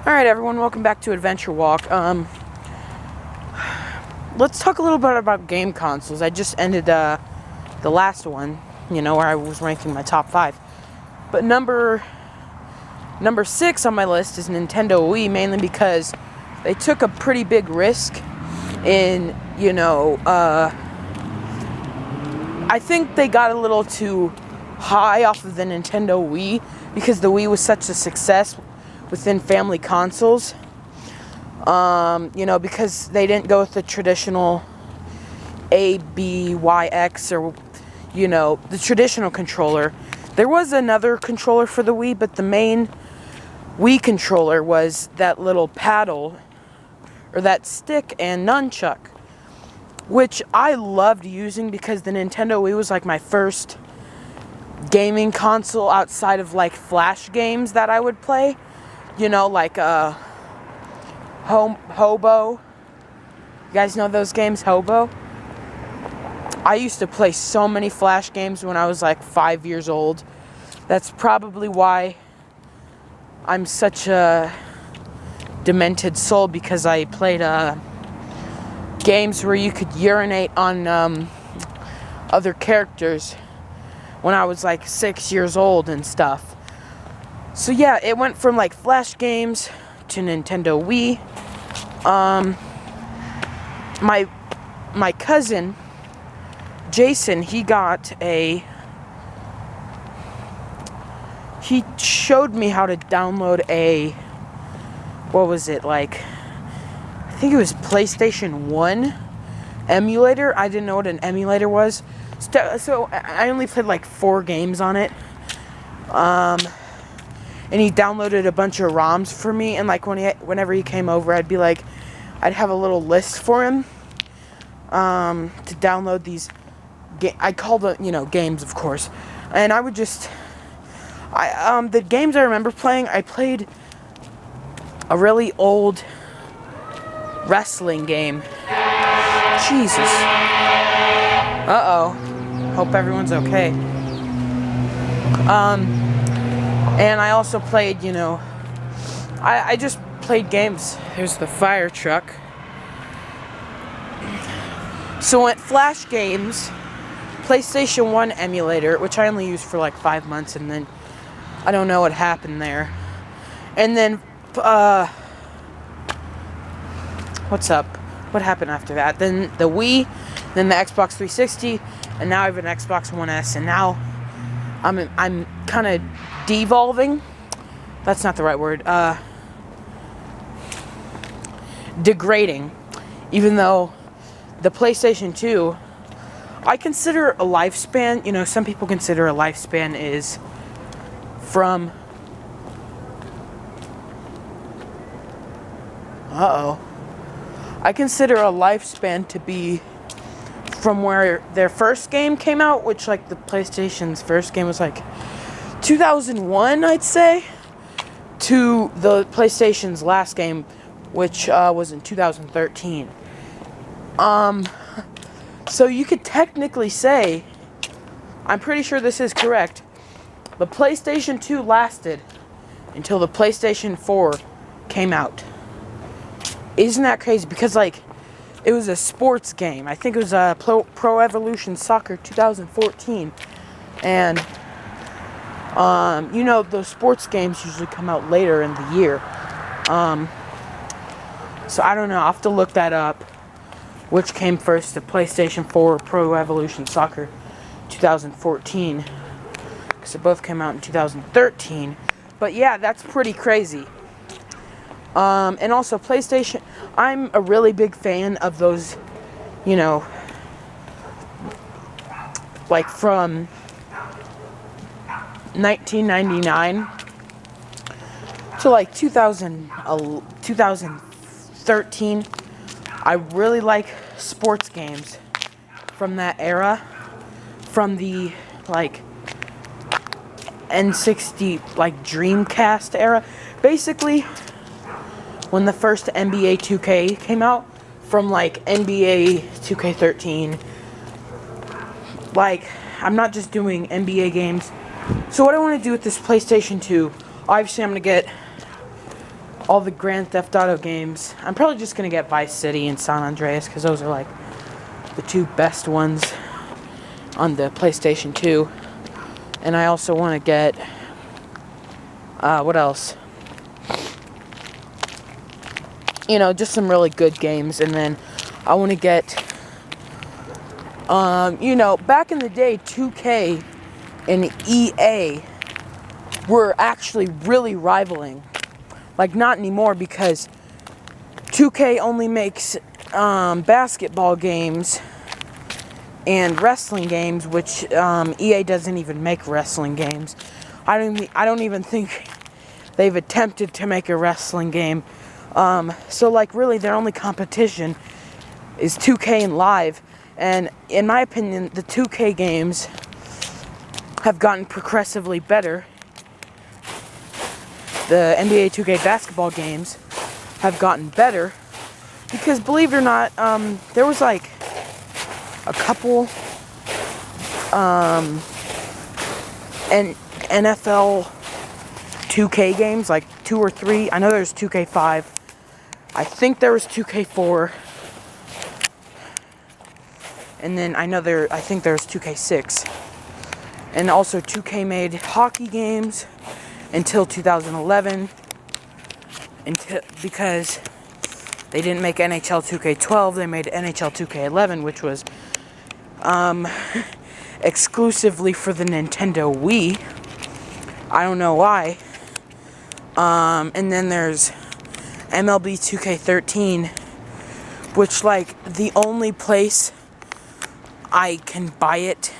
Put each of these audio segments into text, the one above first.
Alright everyone, welcome back to Adventure Walk. Let's talk a little bit about game consoles. I just ended the last one, where I was ranking my top 5. But number 6 on my list is Nintendo Wii, mainly because they took a pretty big risk in, I think they got a little too high off of the Nintendo Wii because the Wii was such a success within family consoles, because they didn't go with the traditional A, B, Y, X, or, the traditional controller. There was another controller for the Wii, but the main Wii controller was that little paddle, or that stick and nunchuck, which I loved using because the Nintendo Wii was like my first gaming console outside of like Flash games that I would play. Like Hobo. You guys know those games, Hobo? I used to play so many Flash games when I was like 5 years old. That's probably why I'm such a demented soul, because I played games where you could urinate on other characters when I was like 6 years old and stuff. So yeah, it went from like Flash games to Nintendo Wii. My cousin Jason, he showed me how to download I think it was PlayStation 1 emulator. I didn't know what an emulator was. So I only played like 4 games on it. And he downloaded a bunch of ROMs for me, and like whenever he came over, I'd have a little list for him to download these. I call them, games, of course, and I would the games I remember playing. I played a really old wrestling game. Jesus. Uh-oh. Hope everyone's okay. And I also played, I just played games. Here's the fire truck. So at Flash games, PlayStation 1 emulator, which I only used for like 5 months, and then I don't know what happened there. And then, what's up? What happened after that? Then the Wii, then the Xbox 360, and now I have an Xbox One S, and now I'm kind of devolving. That's not the right word. Degrading. Even though the PlayStation 2, I consider a lifespan, some people consider a lifespan is from... I consider a lifespan to be from where their first game came out, which like the PlayStation's first game was like 2001, I'd say, to the PlayStation's last game, which was in 2013. So you could technically say, I'm pretty sure this is correct, the PlayStation 2 lasted until the PlayStation 4 came out. Isn't that crazy? Because like, it was a sports game. I think it was Pro Evolution Soccer 2014. And those sports games usually come out later in the year. So I don't know. I'll have to look that up. Which came first, the PlayStation 4 or Pro Evolution Soccer 2014. Because they both came out in 2013. But yeah, that's pretty crazy. And also PlayStation, I'm a really big fan of those, like from 1999 to like 2013. I really like sports games from that era, from the like N60 like Dreamcast era. Basically, when the first NBA 2K came out, from like NBA 2K13, like, I'm not just doing NBA games. So what I want to do with this PlayStation 2, obviously I'm going to get all the Grand Theft Auto games. I'm probably just gonna get Vice City and San Andreas because those are like the two best ones on the PlayStation 2. And I also want to get what else? You know, just some really good games. And then I want to get you know, back in the day, 2K and EA were actually really rivaling. Like, not anymore, because 2K only makes basketball games and wrestling games, which EA doesn't even make wrestling games. I don't even think they've attempted to make a wrestling game. So, like, really, their only competition is 2K and Live. And in my opinion, the 2K games have gotten progressively better. The NBA 2K basketball games have gotten better because, believe it or not, there was like a couple and NFL 2K games, like 2 or 3. I know there's 2K5. I think there was 2K4. And then I think there's 2K6. And also 2K made hockey games until 2011. Because they didn't make NHL 2K12, they made NHL 2K11, which was exclusively for the Nintendo Wii. I don't know why. And then there's MLB 2K13, which, like, the only place I can buy it,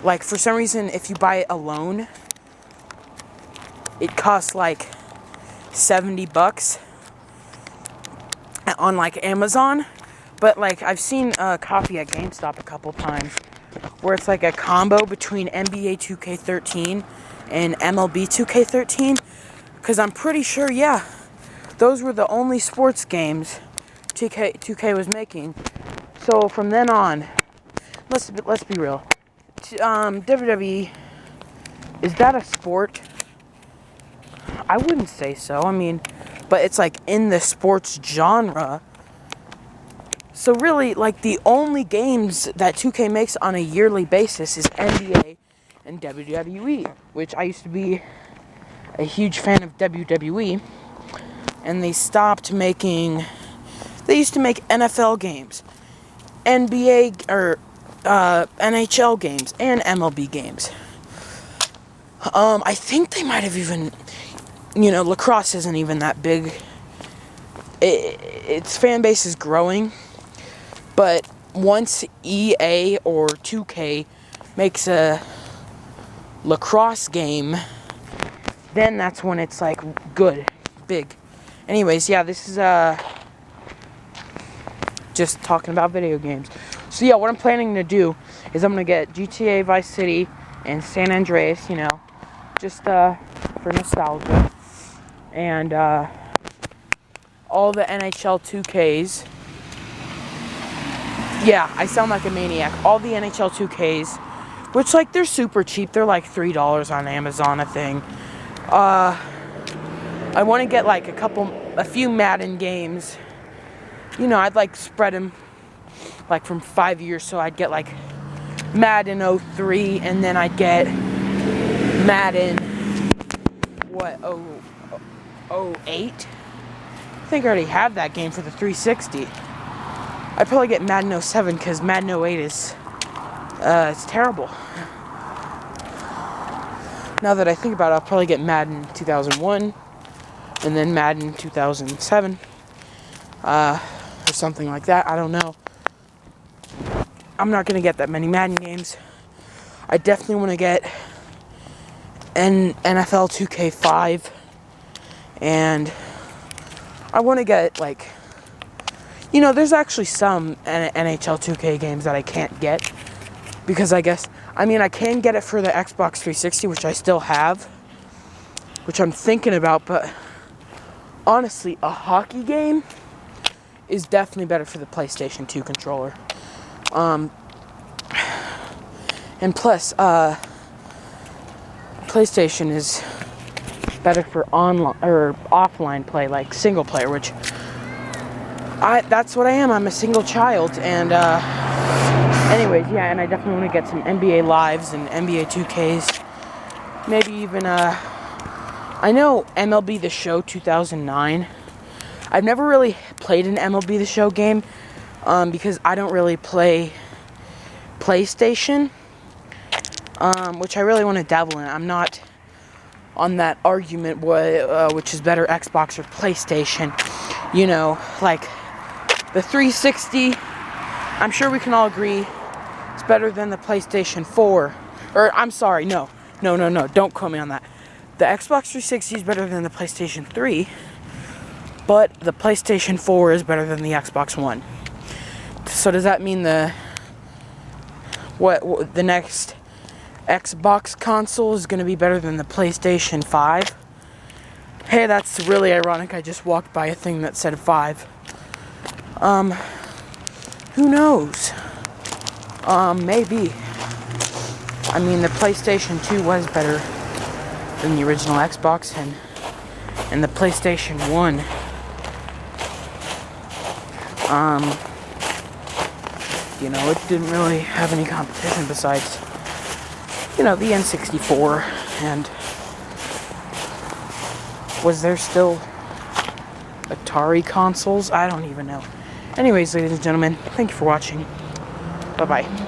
like, for some reason, if you buy it alone, it costs like $70 on, like, Amazon. But, like, I've seen a copy at GameStop a couple times where it's like a combo between NBA 2K13 and MLB 2K13, because I'm pretty sure, yeah, those were the only sports games 2K was making. So from then on, let's be real. WWE, is that a sport? I wouldn't say so. I mean, but it's like in the sports genre. So really, like, the only games that 2K makes on a yearly basis is NBA and WWE, which I used to be a huge fan of WWE, and they stopped making. They used to make NFL games, NBA or NHL games, and MLB games. I think they might have even, you know, lacrosse isn't even that big. Its fan base is growing, but once EA or 2K makes a lacrosse game, then that's when it's like good, big. Anyways, yeah, this is just talking about video games. So yeah, what I'm planning to do is I'm gonna get GTA Vice City and San Andreas, you know, just for nostalgia, and all the NHL 2Ks. Yeah, I sound like a maniac. All the NHL 2Ks, which, like, they're super cheap. They're like $3 on Amazon, I think. I want to get like a few Madden games. You know, I'd like spread them like from 5 years, so I'd get like Madden 03, and then I'd get Madden 08. I think I already have that game for the 360. I'd probably get Madden 07 because Madden 08 is it's terrible. Now that I think about it, I'll probably get Madden 2001 and then Madden 2007 or something like that. I don't know. I'm not gonna get that many Madden games. I definitely want to get an NFL 2K5, and I want to get, like, you know, there's actually some NHL 2K games that I can't get because I can get it for the Xbox 360, which I still have, which I'm thinking about, but honestly, a hockey game is definitely better for the PlayStation 2 controller. And plus, PlayStation is better for online or offline play, like single player, which that's what I am. I'm a single child, and anyways, yeah, and I definitely want to get some NBA Lives and NBA 2Ks. Maybe even I know MLB The Show 2009. I've never really played an MLB The Show game because I don't really play PlayStation, which I really want to dabble in. I'm not on that argument which is better, Xbox or PlayStation. You know, like the 360, I'm sure we can all agree it's better than the PlayStation 4. Or, I'm sorry, no, don't quote me on that. The Xbox 360 is better than the PlayStation 3, but the PlayStation 4 is better than the Xbox One. So does that mean the next Xbox console is going to be better than the PlayStation 5? Hey, that's really ironic. I just walked by a thing that said 5. Who knows? Maybe. I mean, the PlayStation 2 was better than the original Xbox, and the PlayStation 1, you know, it didn't really have any competition besides, you know, the N64, and was there still Atari consoles? I don't even know. Anyways, ladies and gentlemen, thank you for watching. Bye-bye.